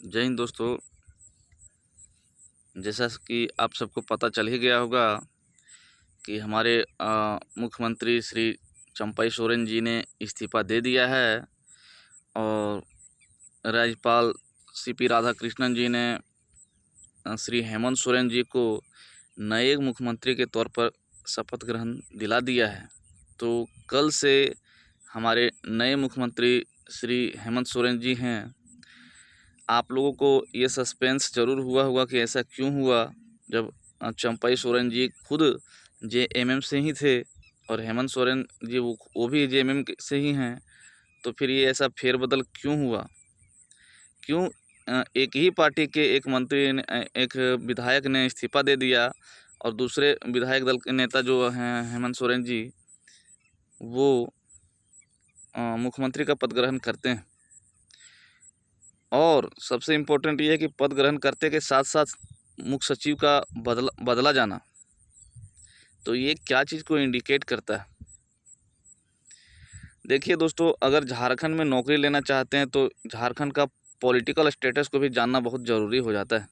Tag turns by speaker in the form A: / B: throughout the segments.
A: जय हिंद दोस्तों। जैसा कि आप सबको पता चल ही गया होगा कि हमारे मुख्यमंत्री श्री चंपई सोरेन जी ने इस्तीफ़ा दे दिया है और राज्यपाल सीपी राधाकृष्णन जी ने श्री हेमंत सोरेन जी को नए मुख्यमंत्री के तौर पर शपथ ग्रहण दिला दिया है। तो कल से हमारे नए मुख्यमंत्री श्री हेमंत सोरेन जी हैं। आप लोगों को ये सस्पेंस ज़रूर हुआ होगा कि ऐसा क्यों हुआ, जब चंपई सोरेन जी खुद जेएमएम से ही थे और हेमंत सोरेन जी वो भी जेएमएम से ही हैं। तो फिर ये ऐसा फेरबदल क्यों हुआ? क्यों एक ही पार्टी के एक मंत्री ने एक विधायक ने इस्तीफ़ा दे दिया और दूसरे विधायक दल के नेता जो हैं हेमंत सोरेन जी, वो मुख्यमंत्री का पद ग्रहण करते हैं। और सबसे इम्पोर्टेंट ये है कि पद ग्रहण करते के साथ साथ मुख्य सचिव का बदला जाना, तो ये क्या चीज़ को इंडिकेट करता है? देखिए दोस्तों, अगर झारखंड में नौकरी लेना चाहते हैं तो झारखंड का पॉलिटिकल स्टेटस को भी जानना बहुत ज़रूरी हो जाता है।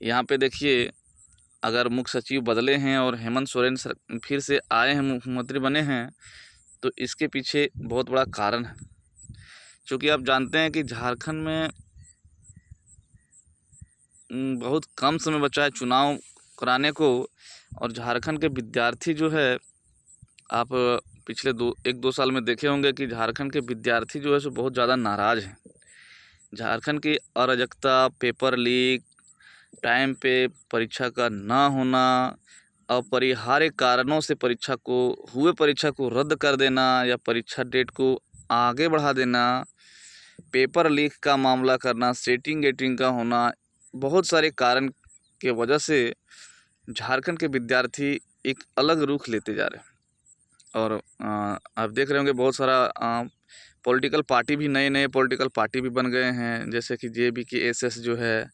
A: यहाँ पे देखिए, अगर मुख्य सचिव बदले हैं और हेमंत सोरेन फिर से आए हैं, मुख्यमंत्री बने हैं, तो इसके पीछे बहुत बड़ा कारण है। क्योंकि आप जानते हैं कि झारखंड में बहुत कम समय बचा है चुनाव कराने को, और झारखंड के विद्यार्थी जो है, आप पिछले 1-2 साल में देखे होंगे कि झारखंड के विद्यार्थी जो है सो बहुत ज़्यादा नाराज़ हैं। झारखंड की अराजकता, पेपर लीक, टाइम पे परीक्षा का ना होना, अपरिहार्य कारणों से परीक्षा को रद्द कर देना या परीक्षा डेट को आगे बढ़ा देना, पेपर लीक का मामला करना, सेटिंग गेटिंग का होना, बहुत सारे कारण के वजह से झारखंड के विद्यार्थी एक अलग रुख लेते जा रहे हैं। और आप देख रहे होंगे बहुत सारा पॉलिटिकल पार्टी भी, नए पॉलिटिकल पार्टी भी बन गए हैं, जैसे कि JBKSS जो है,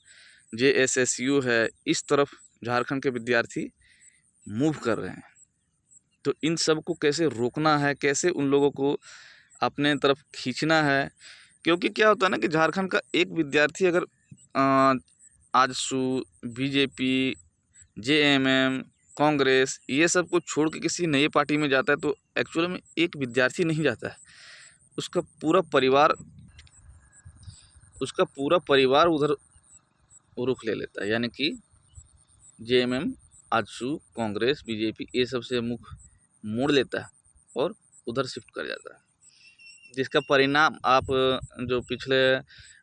A: JSSU है। इस तरफ झारखंड के विद्यार्थी मूव कर रहे हैं। तो इन सब को कैसे रोकना है, कैसे उन लोगों को अपने तरफ खींचना है? क्योंकि क्या होता है ना कि झारखंड का एक विद्यार्थी अगर आजसू, बीजेपी, जेएमएम, कांग्रेस, ये सब को छोड़ के किसी नई पार्टी में जाता है, तो एक्चुअल में एक विद्यार्थी नहीं जाता है, उसका पूरा परिवार उधर रुख ले लेता है। यानी कि जेएमएम, आजसू, कांग्रेस, बीजेपी, ये सब से मुख मोड़ लेता है और उधर शिफ्ट कर जाता है, जिसका परिणाम आप जो पिछले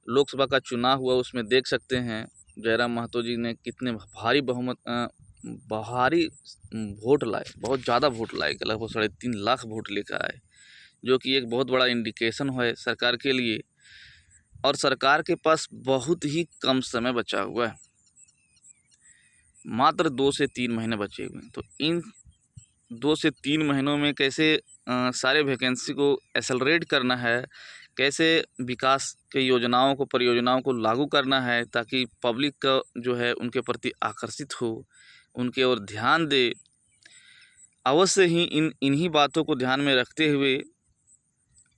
A: लोकसभा का चुनाव हुआ उसमें देख सकते हैं। जयराम महतो जी ने कितने भारी वोट लाए, बहुत ज़्यादा वोट लाए, लगभग 3.5 लाख वोट लेकर आए, जो कि एक बहुत बड़ा इंडिकेशन है सरकार के लिए। और सरकार के पास बहुत ही कम समय बचा हुआ है, मात्र 2 से 3 महीने बचे हुए हैं। तो इन 2 से 3 महीनों में कैसे सारे वैकेंसी को एक्सेलरेट करना है, कैसे विकास के योजनाओं को, परियोजनाओं को लागू करना है, ताकि पब्लिक का जो है उनके प्रति आकर्षित हो, उनके ओर ध्यान दे। अवश्य ही इन्हीं बातों को ध्यान में रखते हुए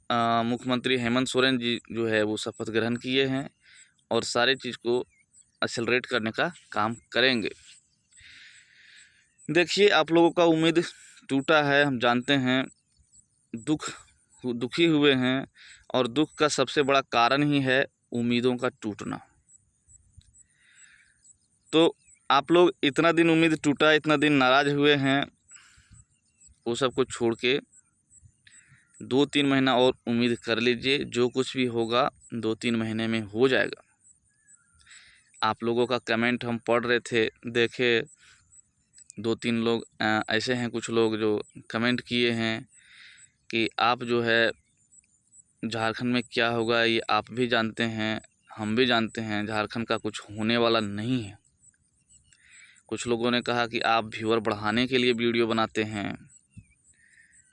A: मुख्यमंत्री हेमंत सोरेन जी जो है वो शपथ ग्रहण किए हैं और सारे चीज़ को एक्सेलरेट करने का काम करेंगे। देखिए, आप लोगों का उम्मीद टूटा है, हम जानते हैं, दुखी हुए हैं, और दुख का सबसे बड़ा कारण ही है उम्मीदों का टूटना। तो आप लोग इतना दिन उम्मीद टूटा, इतना दिन नाराज़ हुए हैं, वो सब को छोड़ के 2-3 महीना और उम्मीद कर लीजिए। जो कुछ भी होगा 2-3 महीने में हो जाएगा। आप लोगों का कमेंट हम पढ़ रहे थे, देखे 2-3 लोग ऐसे हैं, कुछ लोग जो कमेंट किए हैं कि आप जो है झारखंड में क्या होगा ये आप भी जानते हैं, हम भी जानते हैं, झारखंड का कुछ होने वाला नहीं है। कुछ लोगों ने कहा कि आप व्यूअर बढ़ाने के लिए वीडियो बनाते हैं।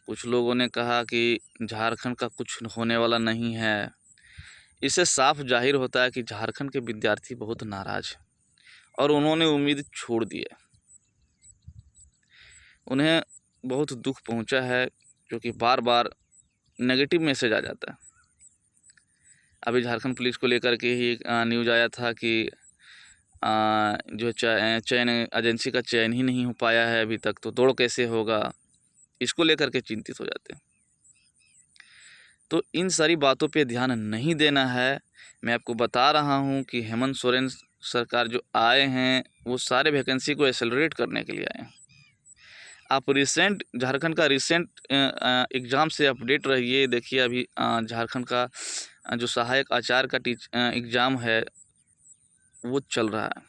A: कुछ लोगों ने कहा कि झारखंड का कुछ होने वाला नहीं है। इससे साफ जाहिर होता है कि झारखंड के विद्यार्थी बहुत नाराज़ हैं और उन्होंने उम्मीद छोड़ दी है। उन्हें बहुत दुख पहुंचा है, क्योंकि बार बार नेगेटिव मैसेज आ जाता है। अभी झारखंड पुलिस को लेकर के ही न्यूज़ आया था कि जो चयन एजेंसी का चयन ही नहीं हो पाया है अभी तक, तो दौड़ कैसे होगा, इसको लेकर के चिंतित हो जाते हैं। तो इन सारी बातों पे ध्यान नहीं देना है। मैं आपको बता रहा हूँ कि हेमंत सोरेन सरकार जो आए हैं वो सारे वैकेंसी को एक्सेलरेट करने के लिए आए हैं। आप झारखंड का रिसेंट एग्ज़ाम से अपडेट रहिए। देखिए अभी झारखंड का जो सहायक आचार्य का एग्ज़ाम है वो चल रहा है।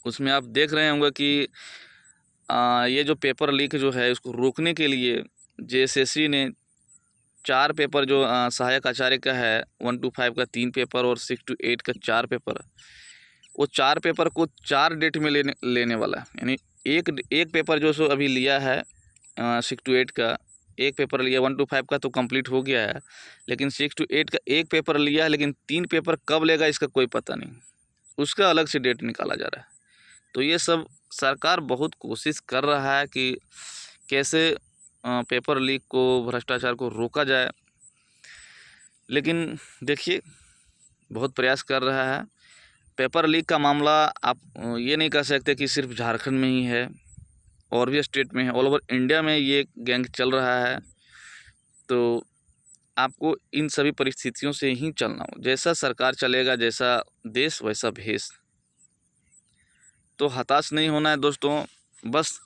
A: उसमें आप देख रहे होंगे कि ये जो पेपर लीक जो है उसको रोकने के लिए जेएसएससी ने 4 पेपर जो सहायक आचार्य का है 1 to 5 का 3 पेपर और 6 to 8 का 4 पेपर, वो 4 पेपर को 4 डेट में लेने वाला है। यानी एक पेपर जो सो अभी लिया है 6 to 8 का एक पेपर लिया, 1 to 5 का तो कंप्लीट हो गया है, लेकिन 6 to 8 का एक पेपर लिया है, लेकिन 3 पेपर कब लेगा इसका कोई पता नहीं, उसका अलग से डेट निकाला जा रहा है। तो ये सब सरकार बहुत कोशिश कर रहा है कि कैसे पेपर लीक को, भ्रष्टाचार को रोका जाए, लेकिन देखिए बहुत प्रयास कर रहा है। पेपर लीक का मामला आप ये नहीं कह सकते कि सिर्फ झारखंड में ही है, और भी स्टेट में है, ऑल ओवर इंडिया में ये गैंग चल रहा है। तो आपको इन सभी परिस्थितियों से ही चलना हो, जैसा सरकार चलेगा, जैसा देश वैसा भेष। तो हताश नहीं होना है दोस्तों, बस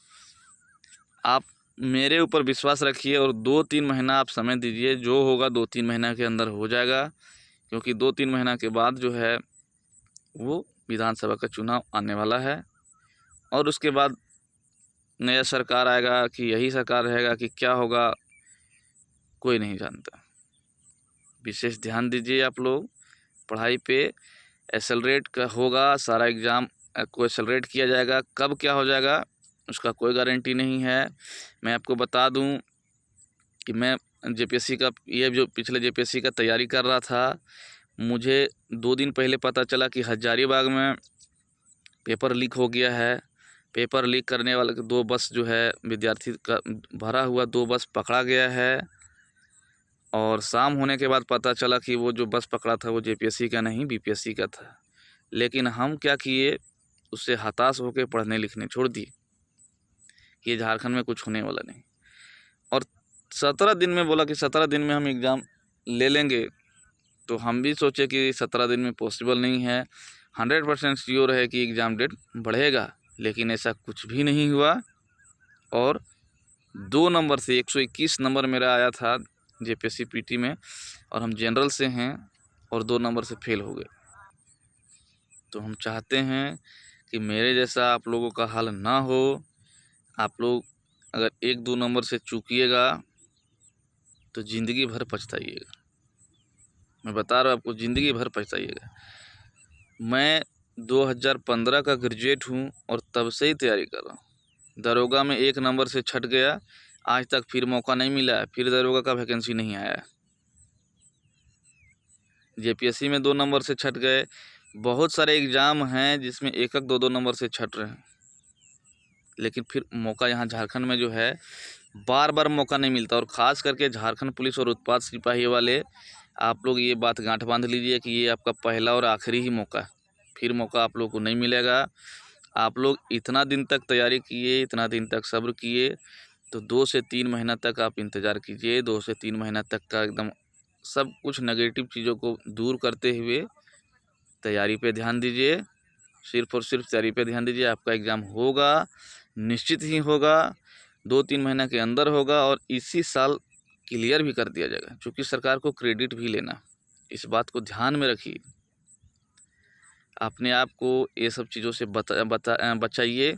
A: आप मेरे ऊपर विश्वास रखिए और 2-3 महीना आप समय दीजिए, जो होगा 2-3 महीना के अंदर हो जाएगा, क्योंकि 2-3 महीना के बाद जो है वो विधानसभा का चुनाव आने वाला है, और उसके बाद नया सरकार आएगा कि यही सरकार रहेगा कि क्या होगा कोई नहीं जानता। विशेष ध्यान दीजिए आप लोग पढ़ाई पे, एक्सेलरेट का होगा सारा एग्ज़ाम को एक्सेलरेट किया जाएगा। कब क्या हो जाएगा उसका कोई गारंटी नहीं है। मैं आपको बता दूं कि मैं जेपीएससी का ये जो पिछले जेपीएससी का तैयारी कर रहा था, मुझे 2 दिन पहले पता चला कि हजारीबाग में पेपर लीक हो गया है। पेपर लीक करने वाले 2 बस जो है विद्यार्थी का भरा हुआ 2 बस पकड़ा गया है, और शाम होने के बाद पता चला कि वो जो बस पकड़ा था वो जेपीएससी का नहीं बीपीएससी का था। लेकिन हम क्या किए, उससे हताश होकर पढ़ने लिखने छोड़ दिए कि झारखंड में कुछ होने वाला नहीं। और 17 दिन में बोला कि 17 दिन में हम एग्ज़ाम ले लेंगे, तो हम भी सोचे कि 17 दिन में पॉसिबल नहीं है, 100% श्योर है कि एग्ज़ाम डेट बढ़ेगा, लेकिन ऐसा कुछ भी नहीं हुआ। और 2 नंबर से 121 नंबर मेरा आया था जेपीएससी पीटी में, और हम जनरल से हैं और 2 नंबर से फेल हो गए। तो हम चाहते हैं कि मेरे जैसा आप लोगों का हाल ना हो। आप लोग अगर 1-2 नंबर से चूकिएगा तो ज़िंदगी भर पछताइएगा। मैं बता रहा हूँ आपको, ज़िंदगी भर पछताइएगा। मैं 2015 का ग्रेजुएट हूँ और तब से ही तैयारी कर रहा हूँ। दरोगा में 1 नंबर से छट गया, आज तक फिर मौका नहीं मिला है, फिर दरोगा का वैकेंसी नहीं आया है। जेपीएससी में 2 नंबर से छट गए, बहुत सारे एग्ज़ाम हैं जिसमें 1-1 2-2 नंबर से छट रहे हैं, लेकिन फिर मौका यहाँ झारखंड में जो है बार बार मौका नहीं मिलता। और ख़ास करके झारखंड पुलिस और उत्पाद सिपाही वाले, आप लोग ये बात गांठ बांध लीजिए कि ये आपका पहला और आखिरी ही मौका है, फिर मौका आप लोग को नहीं मिलेगा। आप लोग इतना दिन तक तैयारी किए, इतना दिन तक सब्र किए, तो 2 से 3 महीना तक आप इंतज़ार कीजिए। 2 से 3 महीना तक का एकदम सब कुछ नेगेटिव चीज़ों को दूर करते हुए तैयारी पे ध्यान दीजिए, सिर्फ़ और सिर्फ तैयारी पे ध्यान दीजिए। आपका एग्ज़ाम होगा, निश्चित ही होगा, 2-3 महीना के अंदर होगा, और इसी साल क्लियर भी कर दिया जाएगा, क्योंकि सरकार को क्रेडिट भी लेना, इस बात को ध्यान में रखिए। अपने आप को ये सब चीज़ों से बचाइए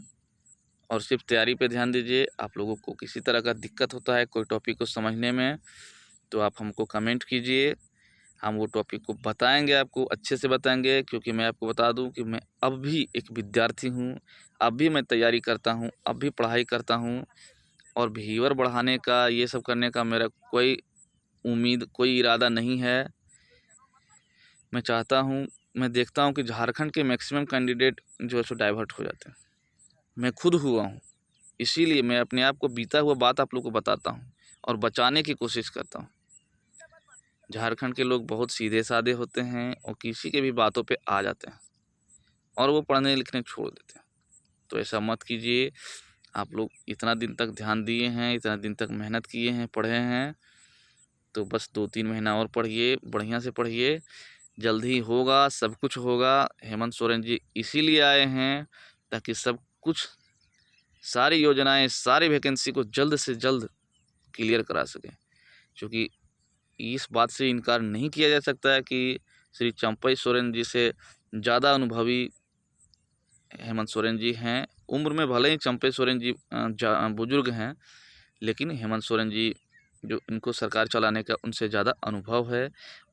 A: और सिर्फ तैयारी पे ध्यान दीजिए। आप लोगों को किसी तरह का दिक्कत होता है कोई टॉपिक को समझने में, तो आप हमको कमेंट कीजिए, हम वो टॉपिक को बताएंगे, आपको अच्छे से बताएंगे। क्योंकि मैं आपको बता दूं कि मैं अब भी एक विद्यार्थी हूं, अब भी मैं तैयारी करता हूं, अब भी पढ़ाई करता हूं, और व्यूअर बढ़ाने का, ये सब करने का मेरा कोई उम्मीद, कोई इरादा नहीं है। मैं चाहता हूं, मैं देखता हूं कि झारखंड के मैक्सिमम कैंडिडेट जो है सो डाइवर्ट हो जाते हैं। मैं खुद हुआ हूं, इसीलिए मैं अपने आप को बीता हुआ बात आप लोग को बताता हूं और बचाने की कोशिश करता हूं। झारखंड के लोग बहुत सीधे साधे होते हैं और किसी के भी बातों पे आ जाते हैं और वो पढ़ने लिखने छोड़ देते हैं। तो ऐसा मत कीजिए। आप लोग इतना दिन तक ध्यान दिए हैं, इतना दिन तक मेहनत किए हैं, पढ़े हैं, तो बस 2-3 महीना और पढ़िए, बढ़िया से पढ़िए। जल्द ही होगा, सब कुछ होगा। हेमंत सोरेन जी इसीलिए आए हैं ताकि सब कुछ, सारी योजनाएं, सारी वैकेंसी को जल्द से जल्द क्लियर करा सकें। क्योंकि इस बात से इनकार नहीं किया जा सकता है कि श्री चंपई सोरेन जी से ज़्यादा अनुभवी हेमंत सोरेन जी हैं। उम्र में भले ही चंपई सोरेन जी बुजुर्ग हैं, लेकिन हेमंत सोरेन जी जो इनको सरकार चलाने का उनसे ज़्यादा अनुभव है।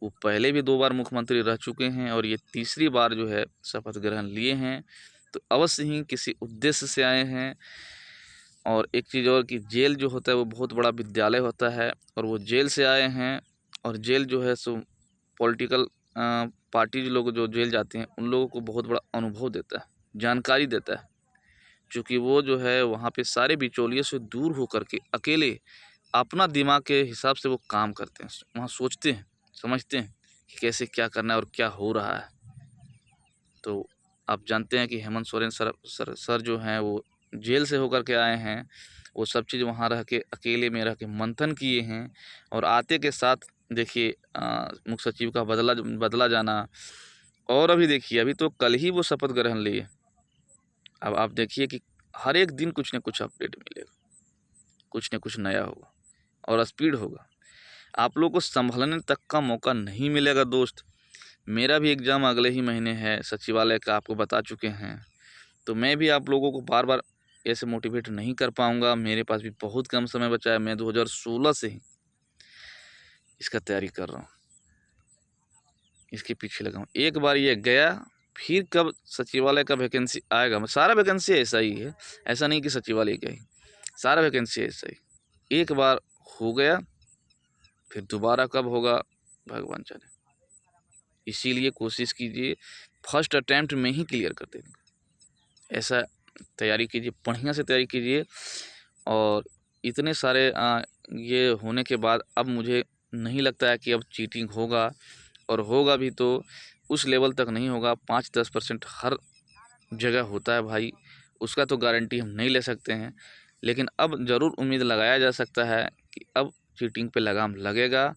A: वो पहले भी 2 बार मुख्यमंत्री रह चुके हैं और ये तीसरी बार जो है शपथ ग्रहण लिए हैं, तो अवश्य ही किसी उद्देश्य से आए हैं। और एक चीज़ और कि जेल जो होता है वो बहुत बड़ा विद्यालय होता है और वो जेल से आए हैं। और जेल जो है सो पॉलिटिकल पार्टी लोग जो जेल जाते हैं उन लोगों को बहुत बड़ा अनुभव देता है, जानकारी देता है। क्योंकि वो जो है वहाँ पे सारे बिचौलियों से दूर होकर के अकेले अपना दिमाग के हिसाब से वो काम करते हैं, वहाँ सोचते हैं, समझते हैं कि कैसे क्या करना है और क्या हो रहा है। तो आप जानते हैं कि हेमंत सोरेन सर जो हैं वो जेल से होकर के आए हैं। वो सब चीज़ वहाँ रह के अकेले में रह के मंथन किए हैं और आते के साथ देखिए मुख्य सचिव का बदला जाना। और अभी देखिए, अभी तो कल ही वो शपथ ग्रहण लिए। अब आप देखिए कि हर एक दिन कुछ न कुछ अपडेट मिलेगा, कुछ न कुछ नया होगा और स्पीड होगा। आप लोग को संभलने तक का मौका नहीं मिलेगा दोस्त। मेरा भी एग्ज़ाम अगले ही महीने है सचिवालय का, आपको बता चुके हैं। तो मैं भी आप लोगों को बार बार ऐसे मोटिवेट नहीं कर पाऊँगा। मेरे पास भी बहुत कम समय बचा है। मैं 2016 से ही इसका तैयारी कर रहा हूँ, इसके पीछे लगा हूँ। एक बार ये गया, फिर कब सचिवालय का वैकेंसी आएगा। सारा वैकेंसी ऐसा ही है, ऐसा नहीं कि सचिवालय का ही, सारा वैकेंसी ऐसा ही। एक बार हो गया, फिर दोबारा कब होगा भगवान जाने। इसीलिए कोशिश कीजिए फर्स्ट अटैम्प्ट में ही क्लियर कर देने का। ऐसा तैयारी कीजिए, बढ़िया से तैयारी कीजिए। और इतने सारे ये होने के बाद अब मुझे नहीं लगता है कि अब चीटिंग होगा, और होगा भी तो उस लेवल तक नहीं होगा। 5-10% हर जगह होता है भाई, उसका तो गारंटी हम नहीं ले सकते हैं। लेकिन अब ज़रूर उम्मीद लगाया जा सकता है कि अब चीटिंग पे लगाम लगेगा।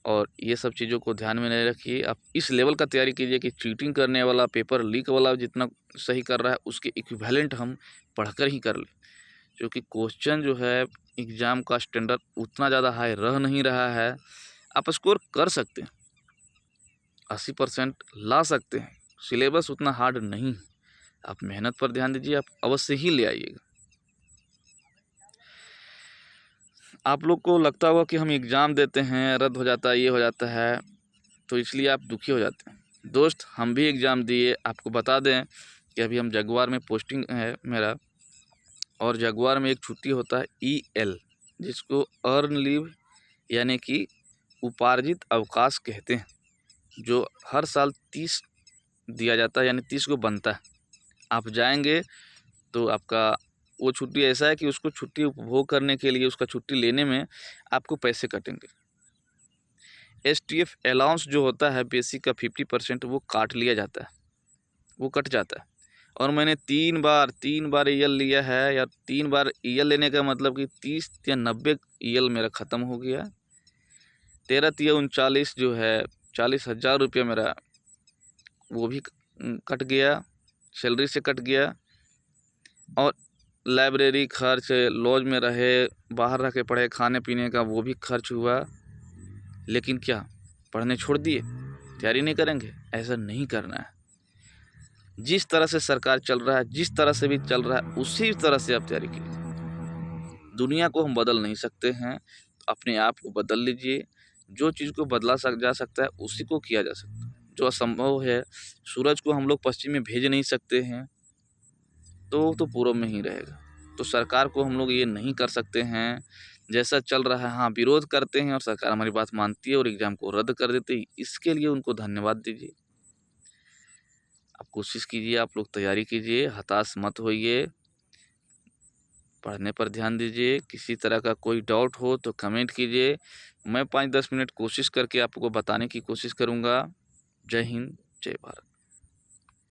A: और ये सब चीज़ों को ध्यान में नहीं रखिए। आप इस लेवल का तैयारी कीजिए कि चीटिंग करने वाला, पेपर लीक वाला जितना सही कर रहा है उसके इक्विवेलेंट हम पढ़कर ही कर लें। क्योंकि क्वेश्चन जो है एग्ज़ाम का स्टैंडर्ड उतना ज़्यादा हाई रह नहीं रहा है। आप स्कोर कर सकते हैं, 80% ला सकते हैं। सिलेबस उतना हार्ड नहीं है। आप मेहनत पर ध्यान दीजिए, आप अवश्य ही ले आइएगा। आप लोग को लगता होगा कि हम एग्ज़ाम देते हैं, रद्द हो जाता है, ये हो जाता है, तो इसलिए आप दुखी हो जाते हैं। दोस्त, हम भी एग्ज़ाम दिए। आपको बता दें कि अभी हम जगुआर में पोस्टिंग है मेरा, और जगुआर में एक छुट्टी होता है EL, जिसको अर्न लीव यानी कि उपार्जित अवकाश कहते हैं, जो हर साल 30 दिया जाता है, यानी 30 को बनता है। आप जाएंगे तो आपका वो छुट्टी ऐसा है कि उसको छुट्टी उपभोग करने के लिए, उसका छुट्टी लेने में आपको पैसे कटेंगे। STF अलाउंस जो होता है बेसिक का 50% वो काट लिया जाता है, वो कट जाता है। और मैंने 3 बार EL लिया है, या 3 बार EL लेने का मतलब कि 30 या 90 EL मेरा ख़त्म हो गया। 13-39 जो है 40,000 रुपये मेरा वो भी कट गया, सैलरी से कट गया। और लाइब्रेरी खर्च, लॉज में रहे, बाहर रह के पढ़े, खाने पीने का वो भी खर्च हुआ। लेकिन क्या पढ़ने छोड़ दिए, तैयारी नहीं करेंगे? ऐसा नहीं करना है। जिस तरह से सरकार चल रहा है, जिस तरह से भी चल रहा है, उसी तरह से आप तैयारी कीजिए। दुनिया को हम बदल नहीं सकते हैं, अपने आप को बदल लीजिए। जो चीज़ को बदला जा सकता है उसी को किया जा सकता है। जो असंभव है, सूरज को हम लोग पश्चिम में भेज नहीं सकते हैं, तो पूर्व में ही रहेगा। तो सरकार को हम लोग ये नहीं कर सकते हैं। जैसा चल रहा है, हाँ, विरोध करते हैं और सरकार हमारी बात मानती है और एग्ज़ाम को रद्द कर देती है। इसके लिए उनको धन्यवाद दीजिए। आप कोशिश कीजिए, आप लोग तैयारी कीजिए, हताश मत होइए। पढ़ने पर ध्यान दीजिए। किसी तरह का कोई डाउट हो तो कमेंट कीजिए। मैं 5-10 मिनट कोशिश करके आपको बताने की कोशिश करूँगा। जय हिंद, जय भारत।